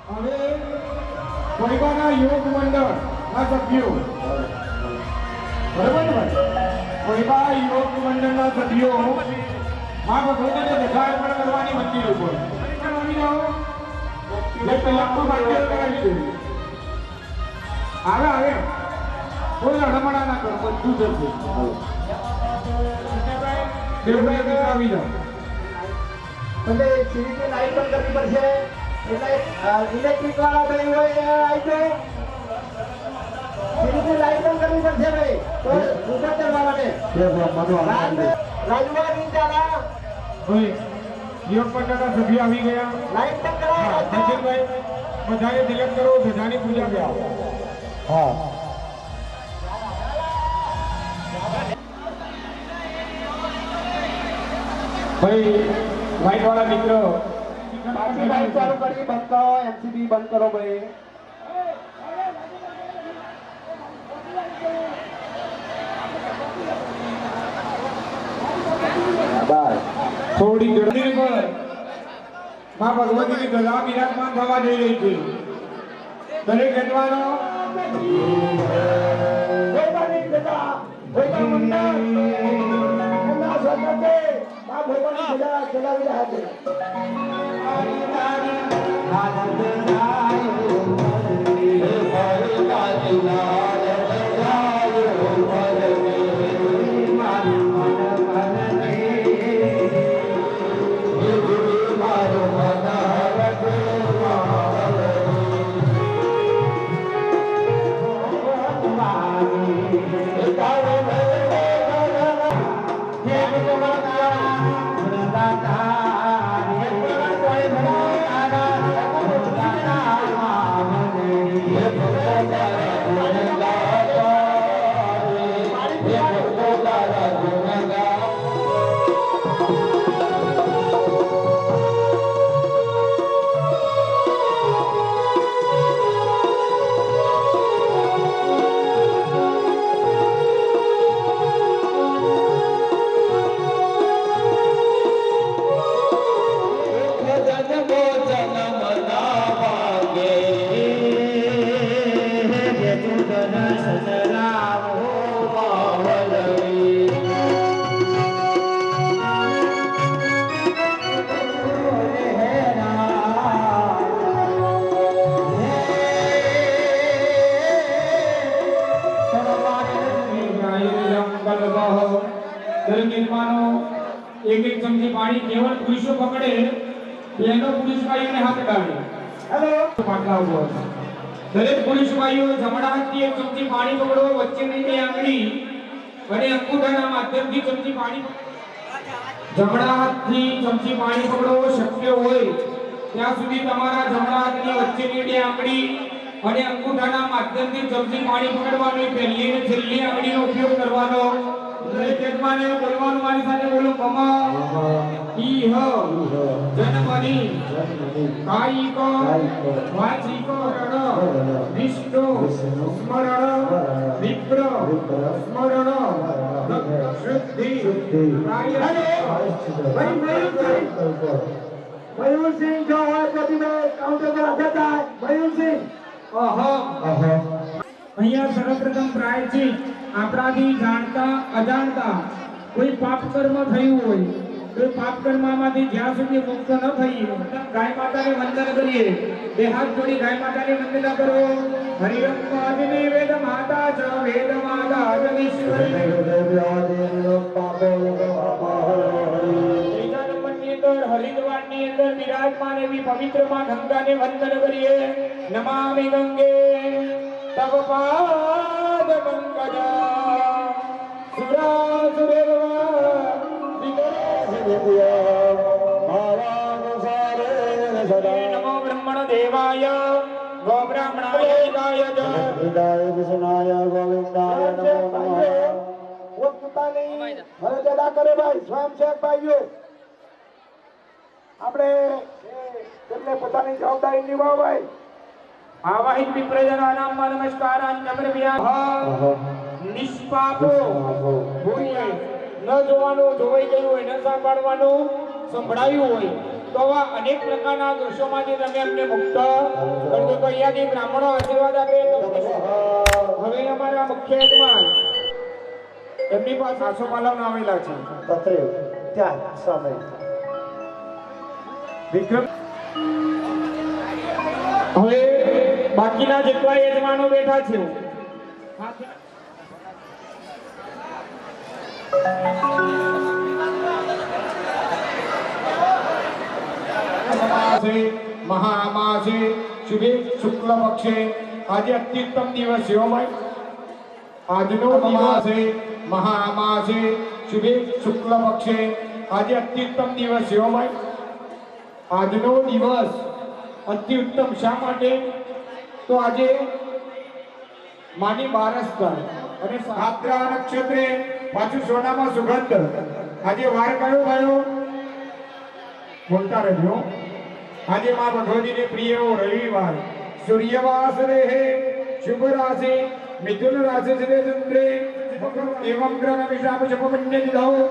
હવે કોઈબાના યોગ મંડળ ના સભ્યો બરોબર ને કોઈબા યોગ મંડળના સભ્યો માં ભગવતીને દશાર પણ કરવાની મંદિર ઉપર આવી જાઓ જે કલાકમાં બાકી કરાવી દે આવે કોઈ અડમણા ના કરો બધું જશે દેવભાઈ આવી જાઓ એટલે સીરીની લાઈટ પણ કરવી પડશે એટલે ઇલેક્ટ્રિક વાળા ભાઈ હોય આવી જાય સીરીની લાઈટ પણ કરવી પડશે ભાઈ તો ઉભા કરવા માટે રાજુભાઈ દાદા ભાઈ યોગ મંડળના સભ્ય આવી ગયા લાઈટ પણ કરાવો સચિનભાઈ બધાને તિલક કરો ધજાની પૂજા કરો હા ભાઈ લાઈટ વાળા મિત્રો પાછી લાઈટ ચાલુ કરી બંધ કરો એમસીબી બંધ કરો ભાઈ થોડી ગળદી પર માં ભગવતીની ગળા વિરાજમાન થવા જઈ રહી છે દરેક જનવાનો એક એક ચમચી પાણી કેવળ પુરુષો પકડે એનો પુરુષ ભાઈઓને હાથ અડાડે હેલો પાટલા ઉપર દરેક પુરુષ ભાઈઓ જમણા હાથથી એક ચમચી પાણી પકડો વચ્ચેની બે આંગળી અને અંગૂઠાના માધ્યમથી ચમચી પાણી જમણા હાથથી ચમચી પાણી પકડો શક્ય હોય ત્યાં સુધી તમારા જમણા હાથની વચ્ચેની બે આંગળી અને અંગૂઠાના માધ્યમથી ચમચી પાણી પકડવાની પહેલી અને છેલ્લી આંગળીનો ઉપયોગ કરવાનો દરેક જન્માને બોલવાનું મારી સાથે બોલો મમા ઈહ જન્મની કાયિક વાચિક રણ વિષ્ણુ સ્મરણ વિપ્ર સ્મરણ શુદ્ધિ મયુરસિંહ જો હોય પ્રતિભાઈ કાઉન્ટર પર હાજર થાય મયુરસિંહ અહીંયા સર્વપ્રથમ પ્રાયશ્ચિત આપણાથી જાણતા અજાણતા કોઈ પાપ કર્મ થયું હોય તો પાપ કર્મમાંથી જ્યાં સુધી મુક્ત ન થઈએ ગાય માતાને વંદન કરીએ બે હાથ જોડી ગાય માતાને વંદના કરો હરિરમ પાદિને વેદ માતા ચ વેદ માતા જગીશ્વરી ત્રીજા નંબરની અંદર હરિદ્વારની અંદર વિરાજમાન એવી પવિત્ર માં ગંગાને વંદન કરીએ નમામિ ગંગે તવ પાદ પંકજા સુરાસુરેર્વા નમો બ્રહ્મણ દેવાય ગો બ્રાહ્મણાય ગાય જ વિદાય વિષ્ણાય ગોવિંદાય નમો નમઃ પોતાની મર્યાદા કરે ભાઈ સ્વયંસેવક ભાઈઓ આપણે તેમને પોતાની જવાબદારી નિભાવો ભાઈ આવાહિત વિપ્રજનાનામ નમસ્કારાન નમ્રવ્યા નિષ્પાપો ભૂલ્ય ન જોવાનું જોવાઈ ગયું હોય ન સાંભળવાનું સંભળાયું હોય તો આવા અનેક પ્રકારના દોષોમાંથી તમે અમને મુક્ત કરી દો. તો અહીંયાથી બ્રાહ્મણો આશીર્વાદ આપે તો હવે અમારા મુખ્ય યજમાન એમની પાસે આસોપાલવ આવેલા છે. તત્રેવ ત્યાં સમય વિક્રમ હવે બાકીના જેટલા યજમાનો બેઠા છે મહામાસે શુભે શુક્લ પક્ષે આજે અત્યુત્તમ દિવસ છે. ભાઈ આજનો દિવસ છે મહામાસે શુભે શુક્લ પક્ષે આજે અત્યુત્તમ દિવસ છે. ભાઈ આજનો દિવસ અત્યુત્તમ શા માટે? તો આજે માની બારસ થાય અને સાત્રા નક્ષત્રે પાછું સોનામાં સુગંધ. આજે વાર કયો થયો બોલતા રહેજો. આજે માં ભગવતીને પ્રિય રવિવાર સૂર્યવાસ રહે શુભ રાશિ મિથુન રાશિ છે ચંદ્રે એવં ગ્રહ વિશાપ શપમન્ય દિધાઓ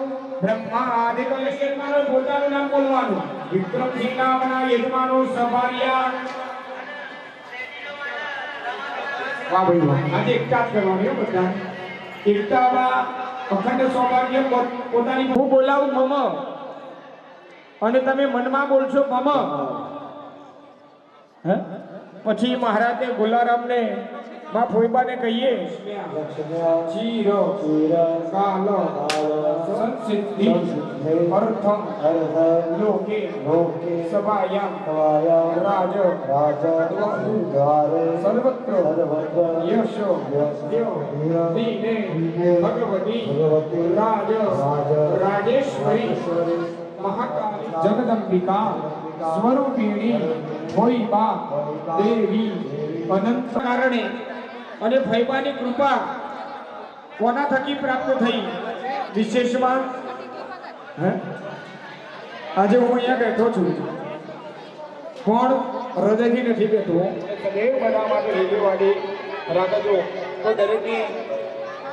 બ્રહ્માદિક યજમાનો પોતાનું નામ બોલવાનું. વિક્રમસિંહ નામના યજમાનો સભાર્યા વાહ ભાઈ વાહ. આજે એકતા જ કરવાની હો બધા. એકતામાં અખંડ સૌભાગ્ય પોતાની હું બોલાવું મમ અને તમે મનમાં બોલશો મમ. હે પછી મહારાજે ગુલારામને માં ફોઈબાને કહીએ ચીર કાલ સંસિદ્ધિ અર્થમ લોકે સભાયામ રાજ સર્વત્ર યશો દીને ભગવતી રાજ રાજેશ્વરી મહાકાળી જગદંબિકા સ્વરૂપિણી ફોઈબા દેવી અનંત કારણે અને ફૈબાની કૃપા કોના થકી પ્રાપ્ત થઈ વિશેષમાં આજે હું અહીંયા બેઠો છું પણ હૃદયથી નથી બેઠો. સદૈવ બધા માટે રેડિયોવાળી રાખજો. તો દરેકની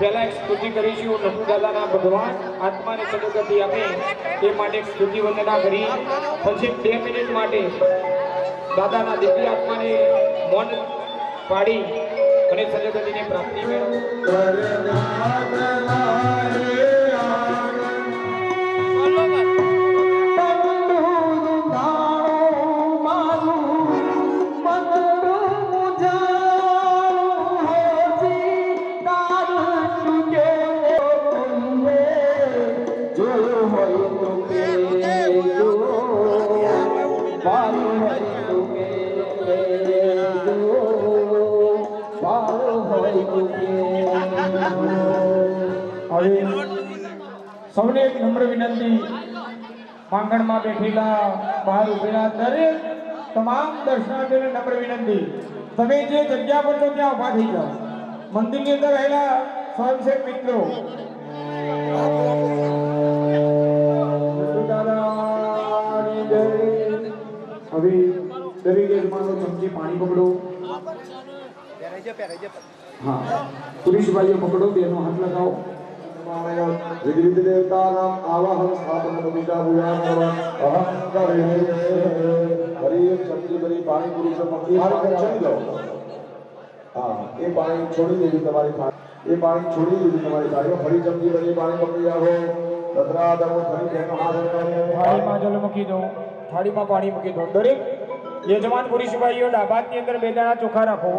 પહેલા એક સ્તુતિ કરીશું. નટુ દાદાના ભગવાન આત્માને સદગતિ આપે એ માટે એક સ્તુતિ વંદના કરી પછી 2 મિનિટ માટે દાદાના દિવ્ય આત્માને મૌન પાડી અને સદગતિની પ્રાપ્તિ સૌને એક નમ્ર વિનંતી. પાંગણમાં બેઠેલા બહાર ઉભેલા દરેક તમામ દર્શનાર્થીઓને નમ્ર વિનંતી. તમે જે જગ્યા પર છો ત્યાં ઉભા થઈ જાઓ. મંદિરની અંદર રહેલા સ્વયંસેવક મિત્રો હવે દરેક યજમાનો ચમચી પાણી પકડો. હા પુરુષ ભાઈઓ પકડો. બેનો હાથ લગાવો. વિવિધ દેવતાનામ આવાહન સ્થાપન કવિતા ભૂયાન અહંકારે હરિ શક્તિ ભરી પાણી પુરુષ મંદિર છોડી લો. હા એ પાણી છોડી દેવી તમારી થાળી. એ પાણી છોડી દેવી તમારી થાળી. ફરી ચમચી ભરી પાણી પકડી આવો. તત્રા દમો ફરી બેનો હાથ થાળીમાં જલ મૂકી દો. થાળીમાં પાણી મૂકી દો. દરેક યજમાન પુરુષ ભાઈઓ ડાબાની અંદર 2 દાણા ચોખા રાખો.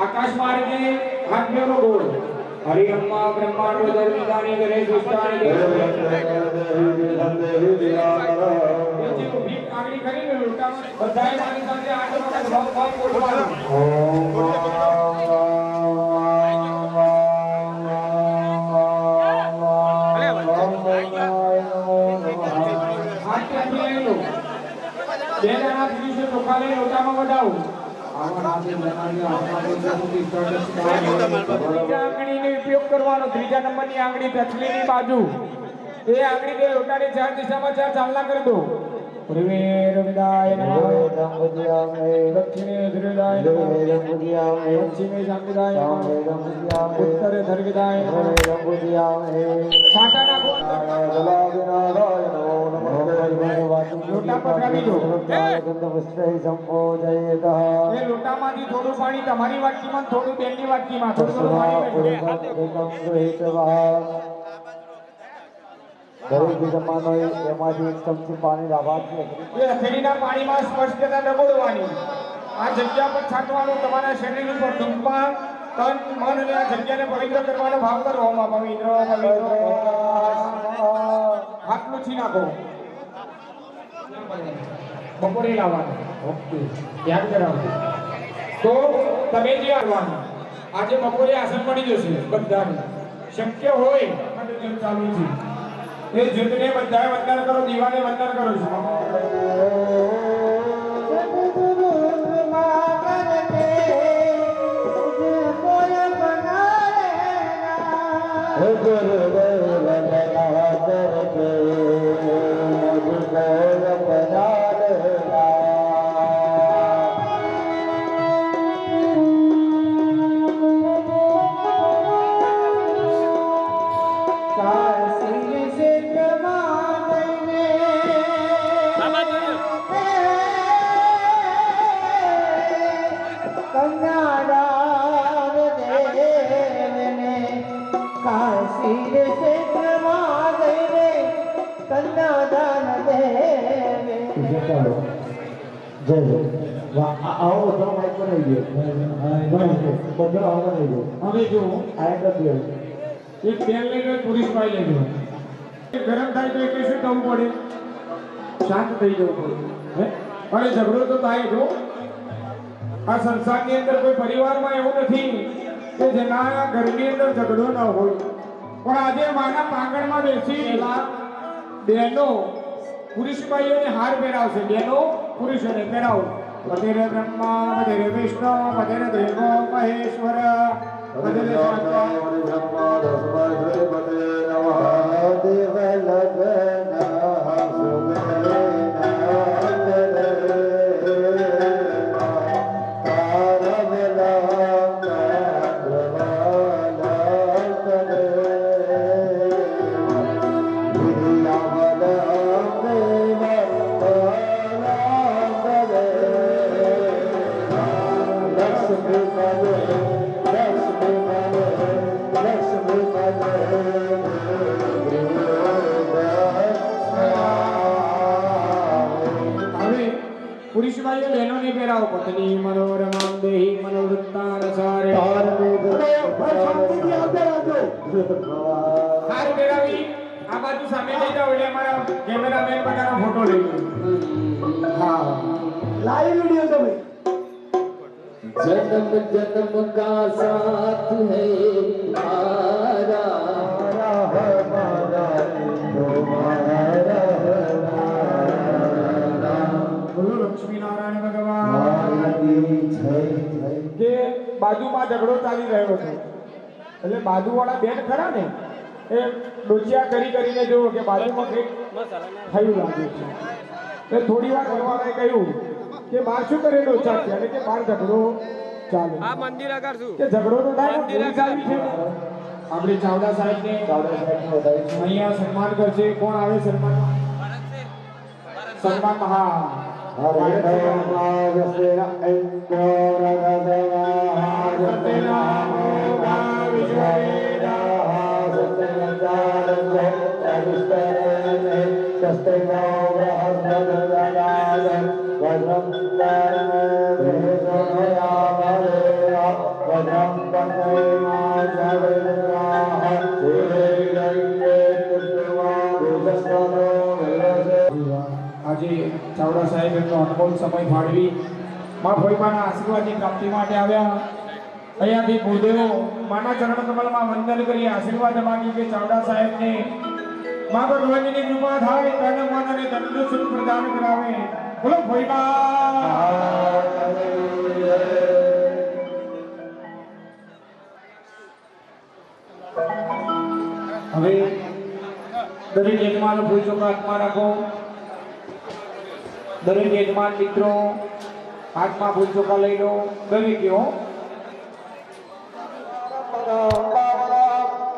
આકાશ માર્ગે હાથ મેળો ગોળ. હરિ બ્રહ્મા બ્રહ્માંડ ધર્મિદાની કરે સુસ્તાની આગળી કરીને લોટામાં બધાય મારી સાથે આઠ વખત ભાવ ભાવ બોલવાનું. હાથ ત્યાંથી લઈ લો. 2 દાણા પુરુષો ચોખા લઈ લોટામાં વધાવો. આંગળીનો ઉપયોગ કરવાનો. 3જા નંબરની આંગળી દક્ષિણની બાજુ. એ આંગળી 2 લોટાની 4 દિશામાં 4 ચાલના કરી દો. પૂર્વે વિદાય નમઃ વેદમ પૂજયામે દક્ષિણે ધ્રુવદાય નમઃ વેદમ પૂજયામે પશ્ચિમે શાંતિદાય નમઃ વેદમ પૂજયામે ઉત્તરે ધર્વિદાય નમઃ વેદમ પૂજયામે છાંટા નાખો જલાવિનારાય નમો નમઃ લોટા પધરાવી દો. સંપોજયેતઃ એ લોટામાંથી થોડું પાણી તમારી વાટકીમાં થોડું બેનની વાટકીમાં થોડું થોડું પાણી દરેક જમાનો એમાંથી એક ચમચી પાણી લાભાર્થી એ હથેળીના પાણીમાં સ્પષ્ટતા ડબોળવાની આ જગ્યા પર છાંટવાનું તમારા શરીર ઉપર ટૂંકમાં તન મન અને આ જગ્યાને પવિત્ર કરવાનો ભાવ કરવામાં પવિત્ર હાથ લૂછી નાખો બપોરે લાવવાનું ઓકે યાદ કરાવજો તો તમે જે આવવાનું આજે બપોરે આસન મળી જશે બધાને શક્ય હોય ચાલુ છે એ જૂથને બધાએ વંદન કરો દીવાને વંદન કરો છો આવો બધો માઇક બનાવી દો બધો આવો બનાવી દો હવે જો આ કરી દો એક તેલ લઈને પુરુષ પાઈ લેજો ગરમ થાય તો એટલે શું થવું પડે શાંત થઈ જવું પડે હે અને ઝઘડો તો થાય જો આ સંસારની અંદર કોઈ પરિવારમાં એવું નથી કે જેના ઘરની અંદર ઝઘડો ન હોય પણ આજે માના પાંગણમાં બેસી બહેનો પુરુષભાઈઓને હાર પહેરાવશે બહેનો પુરુષોને પહેરાવો પતેર બ્રહ્મા પતેર વિષ્ણુ પતેર દેવો મહેશ્વર પતેર પુરુષભાઈઓ બહેનોને પહેરાવો પત્ની મનોરમા દેહી મનોવૃત્તા રસારે હાર પહેરાવી આ બાજુ સામે લઈ જાઓ એટલે અમારા કેમેરામેન બધાનો ફોટો લઈ લો હા લાઈવ વિડિયો તમે जन्म जन्म का साथ है બોલો લક્ષ્મીનારાયણ ભગવાન કે બાજુમાં ઝઘડો ચાલી રહ્યો છે એટલે બાજુવાળા બેન ખરા ને એ ડોચિયા કરીને જોવો કે બાજુમાં કંઈક થયું લાગે છે એટલે થોડી વાર ઘરવાળાએ કહ્યું કે બાર શું કરે ડોચા છે અને કે બાર ઝઘડો ચાલે આ મંદિર આગળ શું કે ઝઘડો તો થાય ને પોલીસ આવી છે આપણે ચાવડા સાહેબને અહીંયા સન્માન કરશે કોણ આવે સન્માન હા આજે ચાવડા સાહેબ એમનો અનમોલ સમય ફાળવી મા ભોયમાના આશીર્વાદની પ્રાપ્તિ માટે આવ્યા અહીંયાથી ભૂદેવો માના ચરણ કમલમાં વંદન કરી આશીર્વાદ માંગી કે ચાવડા સાહેબને મા ભગવતીની કૃપા થાય તન મન અને ધનનું સુખ પ્રદાન કરાવે બોલો ભોયમા હવે દરેક યજમાનો ભૂલ ચોકા હાથમાં રાખો દરેક યજમાન મિત્રો હાથમાં ફૂલ ચોખા લઈ લો. દરેક કયો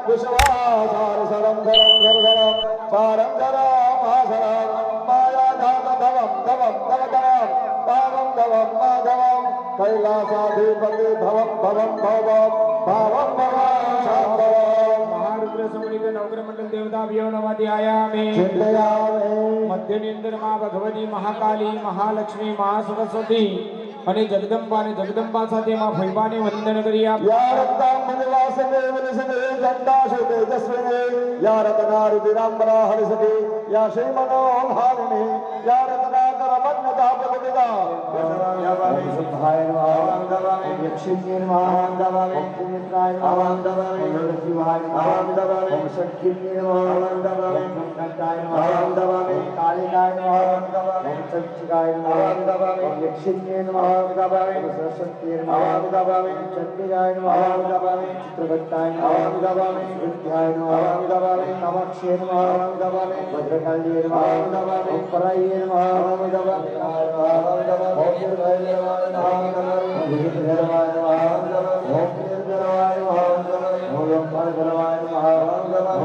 વિશ્વાસાર સરમ ધરમ ધર ધરમ સારમ ધરમ આસરમ માયા ધામ ધવમ ધવમ ધવ ધવમ પાવમ ધવમ માધવમ કૈલાસાધિપતિ ભવમ ભવમ ભવમ ભાવમ ભવમ શાંભવમ મહારુદ્ર સમુનિત નવગ્રહ મંડળ દેવતા વ્યવનવાદી આયામે ચિંતયામે મધ્યની અંદર માં ભગવતી મહાકાલી મહાલક્ષ્મી મહાસરસ્વતી અને જગદંબા અને જગદંબા સાથે માં ભૈવાને વંદન કરી આપ. या रक्तां मणिवासने वनसने दण्डाशु तेजस्विने या रत्नारुधिराम्बरा हरिसते या श्रीमनोहारिणे या रत्नाकरमन्यता प्रकटिता या वाणी शुद्धाय नमः यक्षिण्ये नमः भक्तिमित्राय नमः शिवाय नमः शक्तिन्ये नमः कंठाय नमः कालिकाय नमः चक्षुकाय नमः यक्षिण्ये नमः सरस्वत्यै नमः चंडिकाय नमः चित्रगुप्ताय नमः विद्याय नमः कामाक्ष्यै नमः भद्रकाल्यै नमः परायै नमः ओम दुर्गाय नमः भूतभैरवाय नमः ओम निर्गुणाय नमः ओम पारगुणाय नमः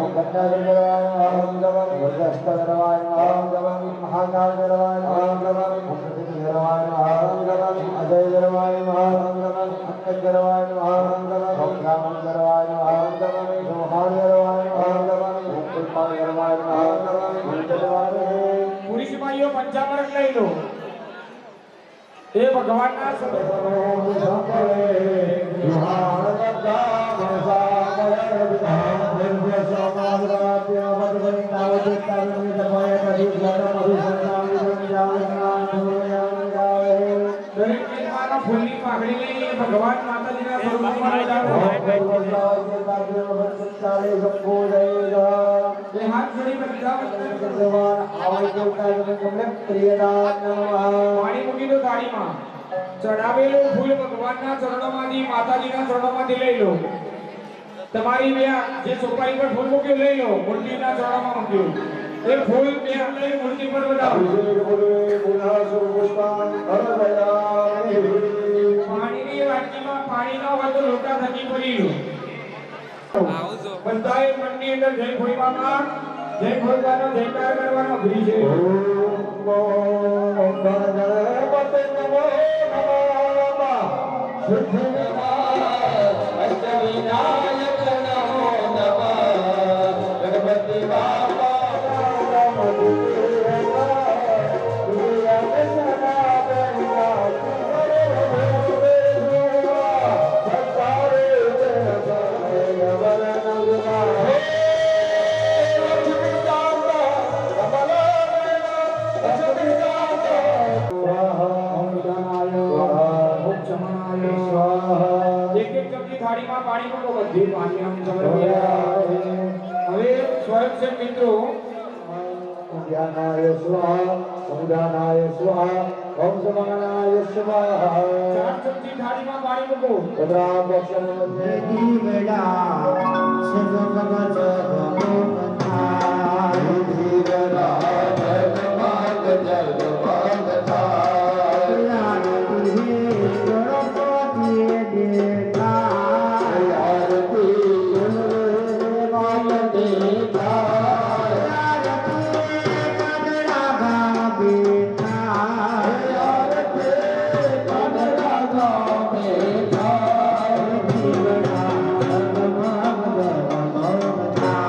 ओम कन्यागुणाय नमः वज्रष्टगुणाय नमः महाकालगुणाय नमः प्रतिगुणाय नमः अजय गरवाय नमः अक्कल गरवाय नमः राम गरवाय नमः जोहार गरवाय नमः कुलपाल गरवाय नमः जलवाय પુરુષ ભાઈઓ પંચામૃત લઈ લો. એ ભગવાનના દરેક યજમાનો ફૂલની પાઘડી લઈ ભગવાન માતાજીના સ્વરૂપમાં લગાવો. એ હાથ જોડી બધા પાણી મૂકી દો થાળીમાં. ચડાવેલું ફૂલ ભગવાનના ચરણોમાંથી માતાજીના ચરણોમાંથી લઈ લો. તમારી બે જે સોપારી પર ફૂલ મૂક્યું લઈ લો. મૂર્તિના ચરણોમાં મૂક્યું એ ફૂલ બે લઈ મૂર્તિ પર વધાવો. પાણીની વાટકીમાં પાણી ન હોય તો લોટા થકી ભરી લો. બધાએ મનની અંદર જય ભોળાનાથ જય ભોળાનો જયકાર કરવાનો ભરી છે. એક એક ચમચી થાળીમાં પાણી મૂકો. બધી પાણી આમ સમર્પ્યા. હવે સ્વયંસેવક મિત્રો ઉદ્યાનાય સ્વાહા ઉદાનાય સ્વાહા ઓમ સમનાય સ્વાહા 4 ચમચી થાળીમાં પાણી મૂકો. કદરા પક્ષને દીવેડા સજગમજ ગોપના દીવેડા જગમગ જગમગતા યારતી ગણપતિ દેતા યારતી ગુણવાલ દેતા યારતી કદરા ગાબેતા યારતી કદરા ગાબેતા દીવેડા જગમગ જગમગતા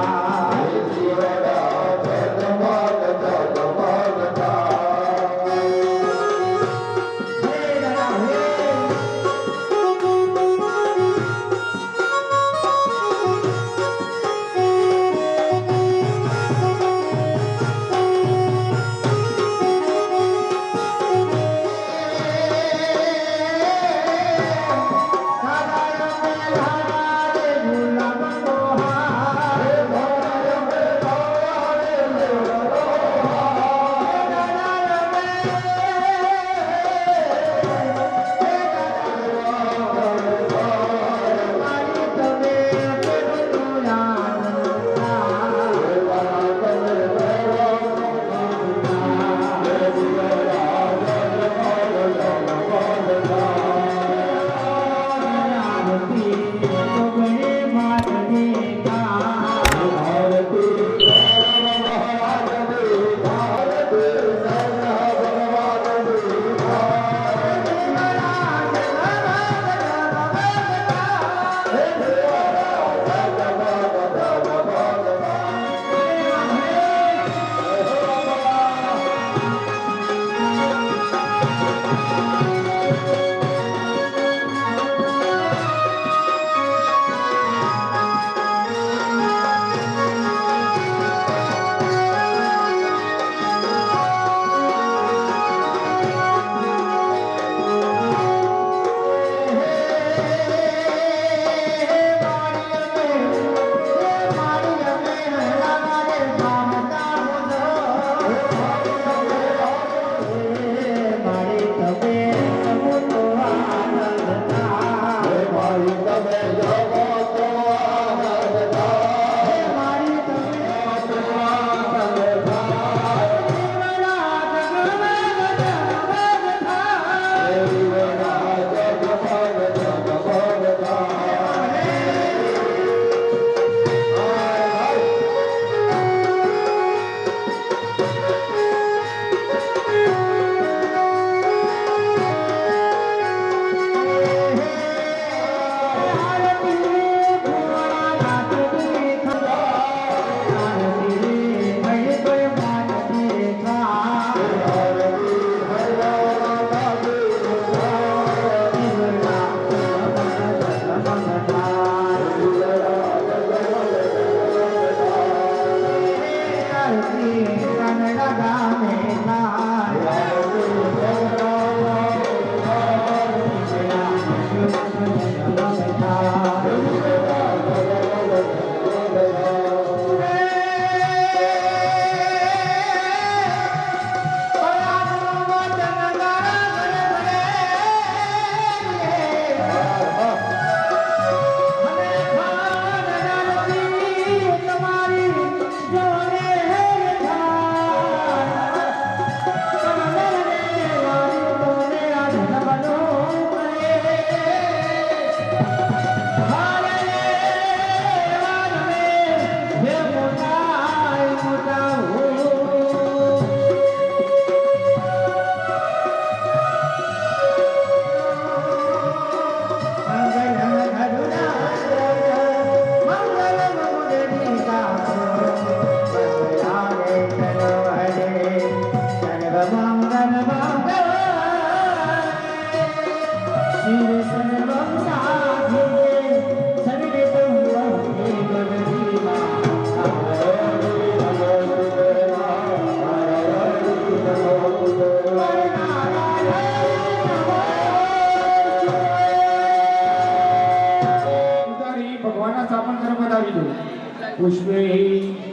પુષ્પે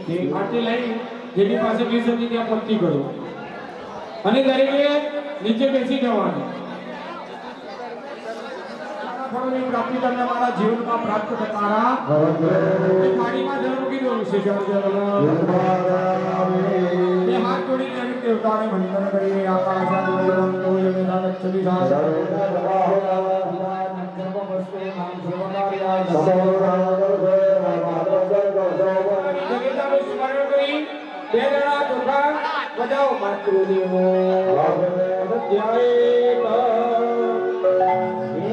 તે આટલી લાઈન જેની પાસે બેસ હતી ત્યાં પહોંચી કરો અને દરેકે નીચે બેસી જવાનું. ફળોની પ્રાપ્તિ તમને મારા જીવનમાં પ્રાપ્ત થનારા થાળીમાં જળ મૂકી દો. વિશેષ એ હાથ જોડીને અનેક દેવતાને વંદન કરી આકાશાદિવંતો યમેધાગચ્છતિ બે જણા ચોખા બજાવો માતૃદેવો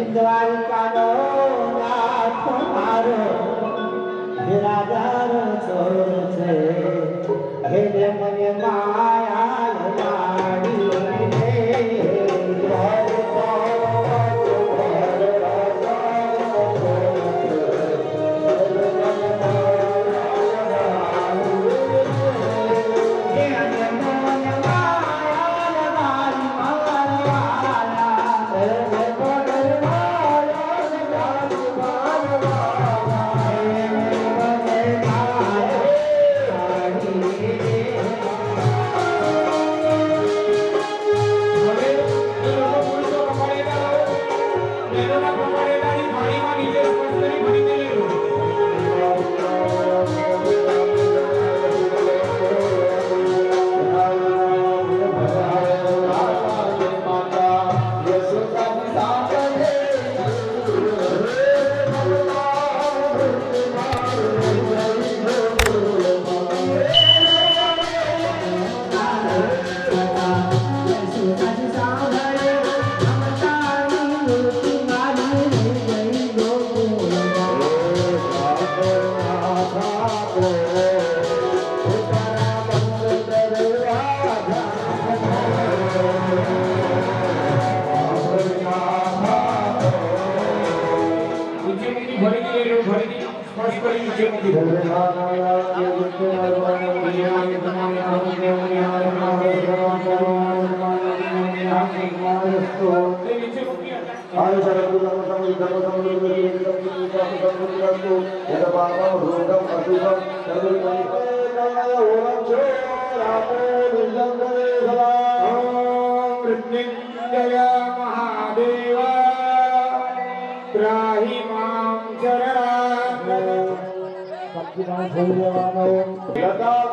દ્વારિકાનો નાથ મારો રાજાનો ચોર છે હે મને માયા લાડી મહાદેવ ત્રાહી મામ શરણાગત લતા